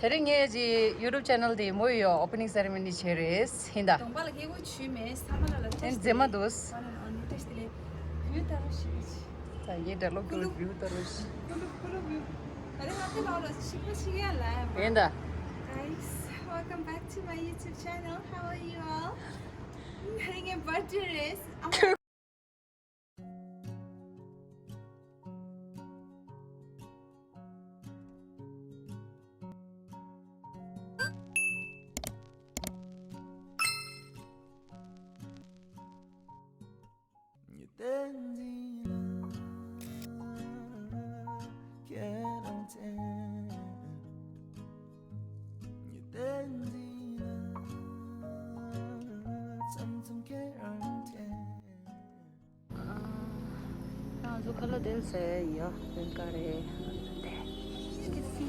Teringezi YouTube channel de moyo opening ceremony cheres hinda. Tombala ke go chume samala la En zema dos. on testile view tarashi. Ta ye dalo view taros. Kullu view. Are naate laura shigala. Hinda. Guys, welcome back to my YouTube channel. How are you all? I'm having a birthday race. जो colour दिल से या दिल करे किसी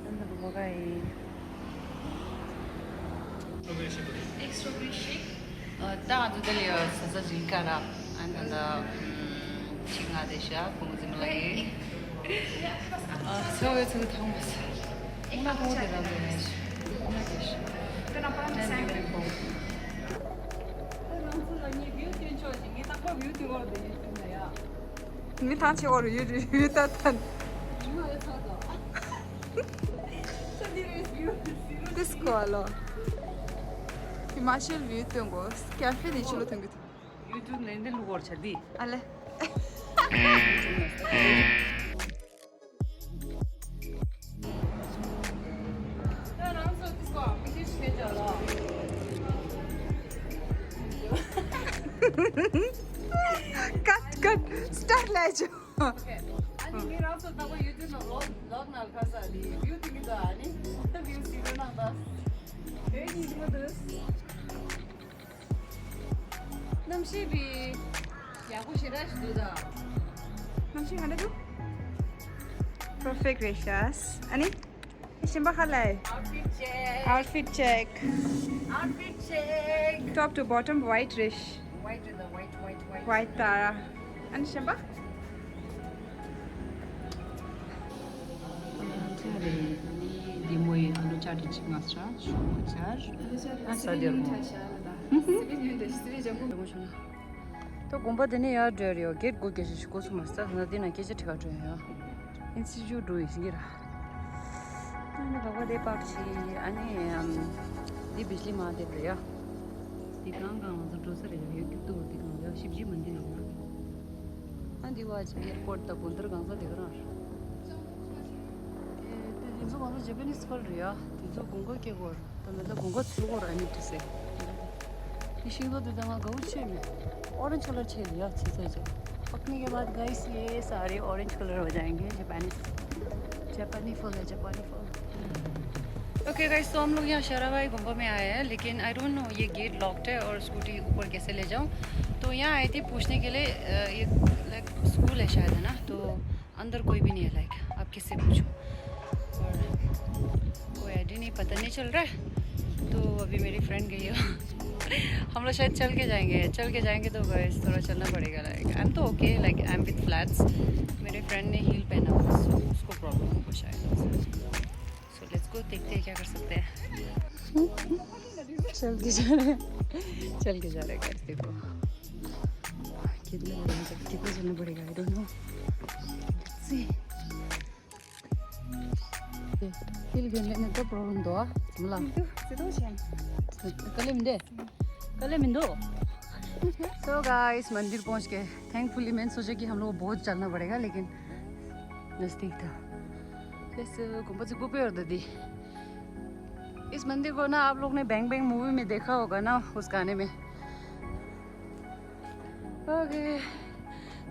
अंदर मगाई Strawberry shake. ता जो दिल या सजा जी करा अंदर चिंगा देशा कुमुज़ मलाई so it's a Thomas una boda da vez una dish Kenapa saya? Mi tanti oro yürü zaten. Disco alo. Himachal view tungo. Cafe de chilo tungo. YouTube nende lugar chadi Ale. Cut. Start lajo. okay ani mera also ta YouTube no log na khasa di view tingi da ani ta view sino na bas hey ni modos namshi bi ya ko shirash duda Namshi hana tu? Perfect ratios. Ani? Ishimba khalai. Outfit check. Outfit check. Top to bottom white rish. white with the white White tara. Ani shimba? di moi anu chati chimastra shumachar asadir तो गुम्बा देने यार डरियो get go के शिशु को समझता है नदी ना कैसे ठगा रहे हैं इंस्टीट्यूट डू इसगिरा मैंने बाबा दे पाक्षी अने दी बिजली मार दे रहा दी गांव तो दूसरे ये कितने होती गांव शिवजी मंदिर ना हाँ दी वाज एयरपोर्ट तक बुंदर गांव से देख रहा दिन जो वहाँ जापानीज कर रहा दिन जो गुंगा के गोर तो मैं तो गुंगा छुगो रहा नहीं तो से फिशिंग तो दिमाग गाँव छे में ऑरेंज कलर चाहिए अच्छी से जो पकने के बाद गाइस ये सारे ऑरेंज कलर हो जाएंगे जापानी फल है जापानी फल ओके गाइस तो हम लोग यहाँ शराबाई गुम्बा में आए हैं लेकिन आई डोंट नो ये गेट लॉक्ड है और स्कूटी ऊपर कैसे ले जाऊँ तो यहाँ आए थे पूछने के लिए ये लाइक स्कूल है शायद है ना तो अंदर कोई भी नहीं है लाइक आप किससे पूछो और कोई आइडिया नहीं पता नहीं चल रहा है तो अभी मेरी फ्रेंड गई है हम लोग शायद चल के जाएंगे तो गाइस थोड़ा चलना पड़ेगा लाइक आई एम तो okay like I am with flats मेरे फ्रेंड ने हील पहना हुआ सो उसको प्रॉब्लम होगा शायद सो लेट्स गो देखते हैं क्या कर सकते हैं चल के जा रहे हैं गाइस देखो कितना चलना पड़ेगा I don't know let's see heel घेने तो प्रॉब्लम दो मला कल मिंदो सो गाइस मंदिर पहुंच गए थैंकफुली मैंने सोचा कि हम लोग बहुत चलना पड़ेगा लेकिन नज़दीक था जैसे गुम्बद गुपे और दीदी इस मंदिर को ना आप लोग ने बैंग बैंग मूवी में देखा होगा ना उस गाने में ओके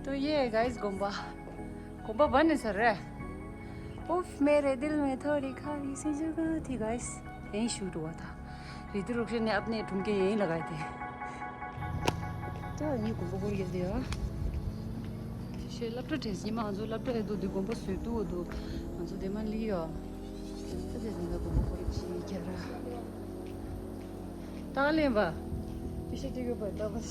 तो ये है गाइस गुम्बा बन है सर है उफ मेरे दिल में थोड़ी खाली सी जगह थी गाइस यहीं शूट हुआ था ऋतिक रोशन ने अपने ठुमके यहीं लगाए थे तो ये गुम्बा बोल गया दिया शे लपटा टेस्टी मां जो लपटा है दो गुम्बा स्वीटू दो जो दे मन लियो तो दे गुम्बा बोल ची क्या रहा ताले बा पीछे देखो बता बस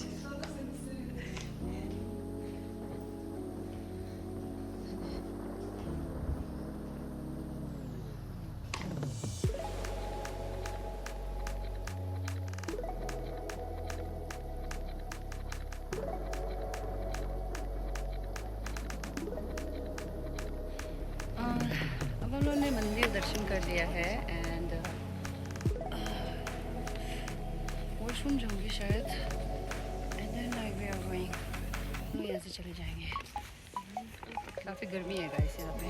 मंदिर दर्शन कर लिया है एंड वॉशरूम जाऊंगी शायद and then like we are going तो यहाँ से चले जाएंगे। काफ़ी गर्मी है गाइस यहाँ पे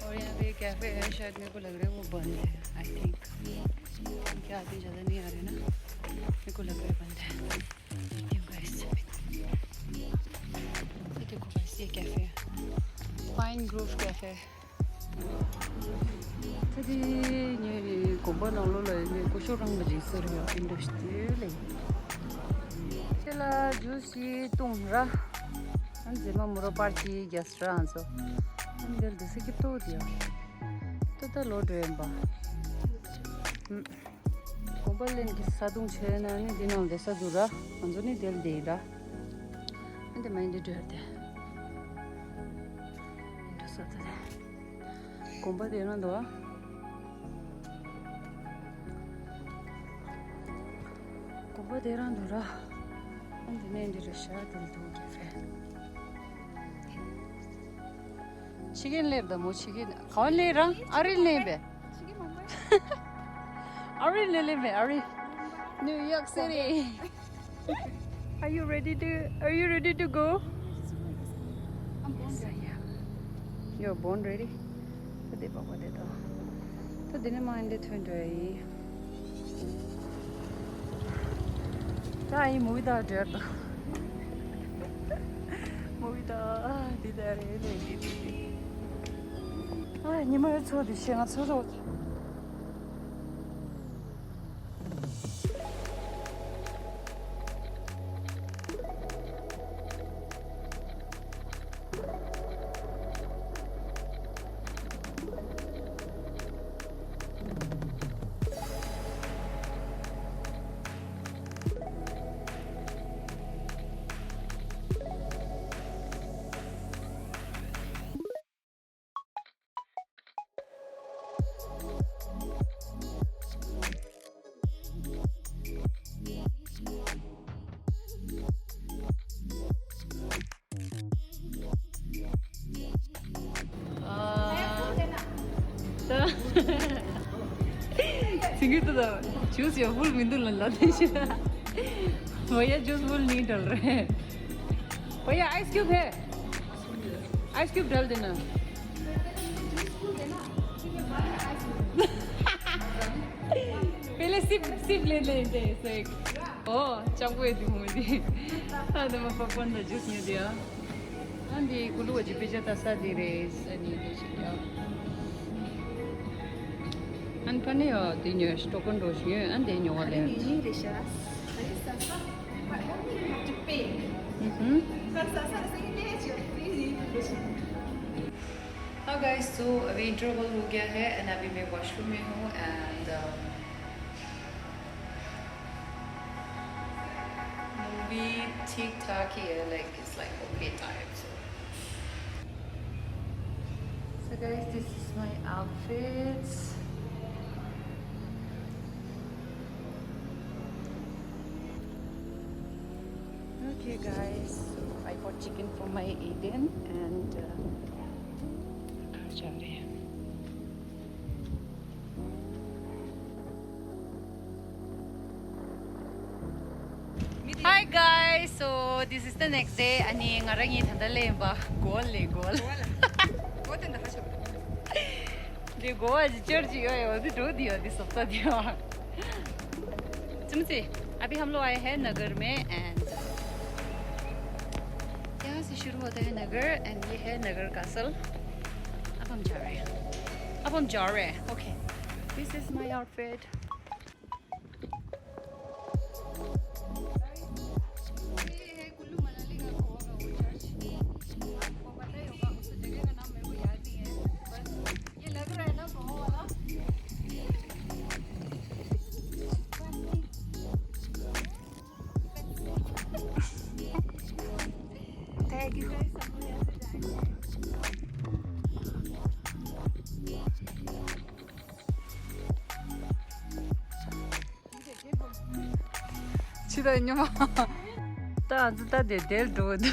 और यहाँ पे कैफ़े है शायद मेरे को लग रहा है वो बंद है आई थिंक क्योंकि आदमी ज़्यादा नहीं आ रहे ना मेरे को लग रहा है बंद है। ये देखो गाइस ये कैफ़े है pine Grove cafe thế thì như cũng bắt đầu là như có số răng mà gì sơ rồi in được này thế là juicy tung ra anh chỉ mà mua party guest ra anh so anh del được cái tốt đi tốt là lo được em ba cũng bắt lên cái sa tung chơi na anh đi nào để sa dura anh cho nên del đi ra anh để mình đi được đấy đó sao thế cũng bắt đến đó cũng bắt đến đó anh đi nên đi ra sao để đi đâu cái chicken leg da mo chicken kawan le ra ari le be ari le be ari New York City are you ready to go yes I am you're born ready Tadi baba de to tadi ne mind it twenty tai movie da der to movie da di da re di 아, 니 말 저도 시간 저도 सिंगिर juice या full बिंदु लल्ला भैया juice full नहीं डाल रहे हैं भैया ice cube है ice cube डाल देना पहले सिप ले लेते हैं ओ चाकू है दी मुझे हाँ तो मैं पकवान था जूस नहीं दिया हाँ दी कुल्लू अजी पिज़्ज़ा तासा दी रेस अनी देशिया An pani yo di nyo stoken dos nyo an di nyo wale. Ini rishas. But only you have to pay. But sasa signature free. हाँ guys तो अभी इंटरवल हो गया है and अभी मैं वॉशरूम में हूँ and मूवी ठीक ठाक ही है like it's like okay time so guys this is my outfits. Okay guys, so I bought chicken for my Eden and Hi guys, so this is the next day. Ani ngarangi thanda lemba goal. What in the hush? The goal is church yo di do diya di sapta diya. चमचे अभी हम लोग आए हैं नगर में and यहाँ से शुरू होता है नगर एंड ये है नगर कासल अब हम जा रहे हैं okay this is my outfit ये है कुल्लू मनाली का खोआ का वो चर्च आपको पता ही होगा उस जगह का नाम मेरे को याद नहीं है बस ये लग रहा है ना खोआ वाला 치다 있냐마 따 del dodo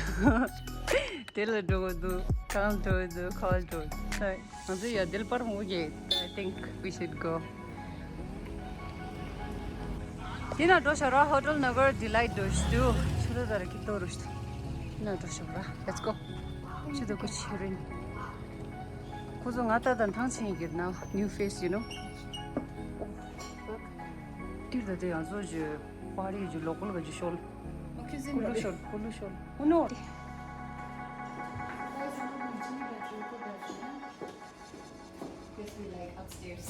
del dodo calm dodo call dodo हजुर यो दिल पर मुझे I think we should go. Tina doshara hotel Naggar delight doshtu. Shuru dara kitto doshtu. Na doshara. Let's go. Shudo kuch hirin. Kuzo ngata dan thangchi gir now. New face, you know. Tirda de azo je party je local ga je shol. Kullu shol, kullu shol. Oh no. Yes, we like upstairs.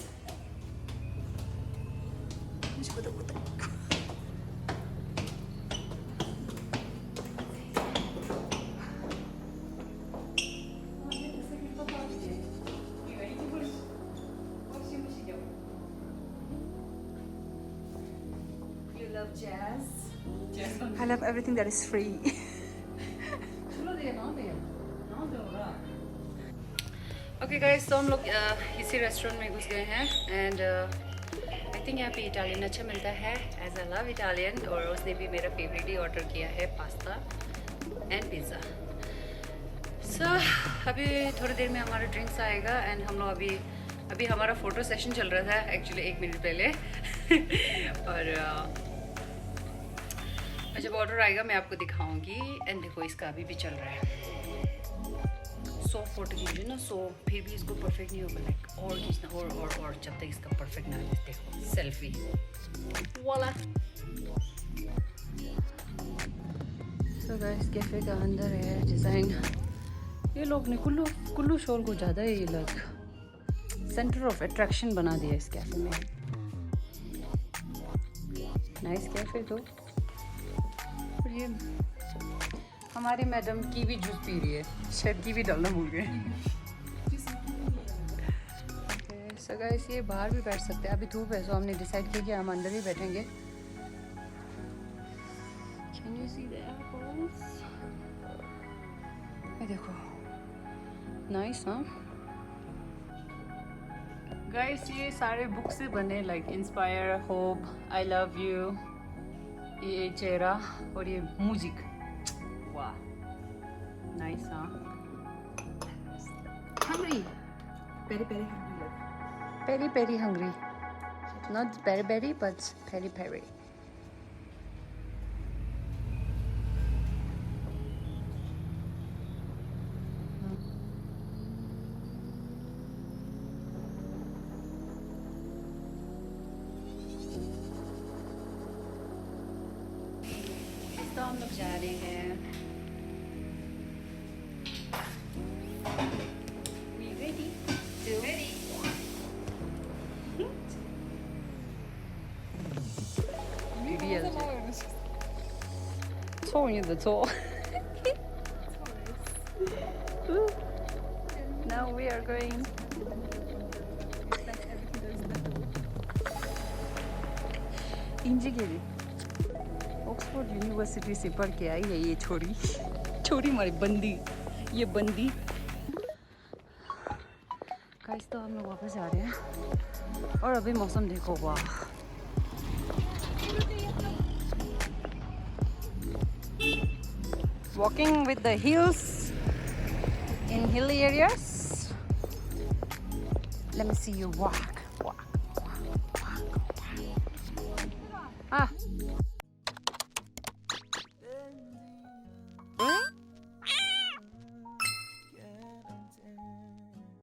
You love jazz? I love everything that is free. Okay guys, तो हम लोग इसी restaurant में घुस गए हैं and I think यहाँ पे इटालियन अच्छा मिलता है एज आई लव इटालियन और उसने भी मेरा फेवरेट ही ऑर्डर किया है पास्ता एंड पिज़्ज़ा सो अभी थोड़ी देर में हमारा ड्रिंक्स आएगा एंड हम लोग अभी हमारा फ़ोटो सेशन चल रहा था एक्चुअली 1 मिनट पहले और जब ऑर्डर आएगा मैं आपको दिखाऊंगी एंड देखो इसका अभी भी चल रहा है 100 फोटो खींचे ना 100 फिर भी इसको परफेक्ट नहीं होगा लाइक और खींचना और जब तक इसका परफेक्ट ना आए देखो सेल्फी वाला सो गाइस कैफे का अंदर है डिज़ाइन ये लोग ने कुल्लू शोल को ज़्यादा ही लाइक सेंटर ऑफ अट्रैक्शन बना दिया इस कैफे में नाइस कैफे तो और ये हमारी मैडम कीवी जूस पी रही है शायद कीवी डालना भूल गए सो गाइस ये बाहर भी बैठ सकते हैं अभी धूप है सो हमने डिसाइड किया कि हम अंदर ही बैठेंगे can you see the apples ये देखो नाइस हाँ गाइस ये सारे बुक से बने like inspire hope I love you ये चेहरा और ये म्यूजिक वाह नाइस हाँ Hungry. Very, very hungry. Peri peri hungry. Not berry berry, but peri peri. तो हम लोग जा रहे हैं We ready? Ready? 소원이다 저. Now we are going. इंजीगिरी ऑक्सफोर्ड यूनिवर्सिटी से पढ़ के आई है ये छोरी हमारी बंदी ये बंदी गाइस तो हम लोग वापस जा रहे हैं और अभी मौसम देखो वाह walking with the hills in hilly areas let me see you walk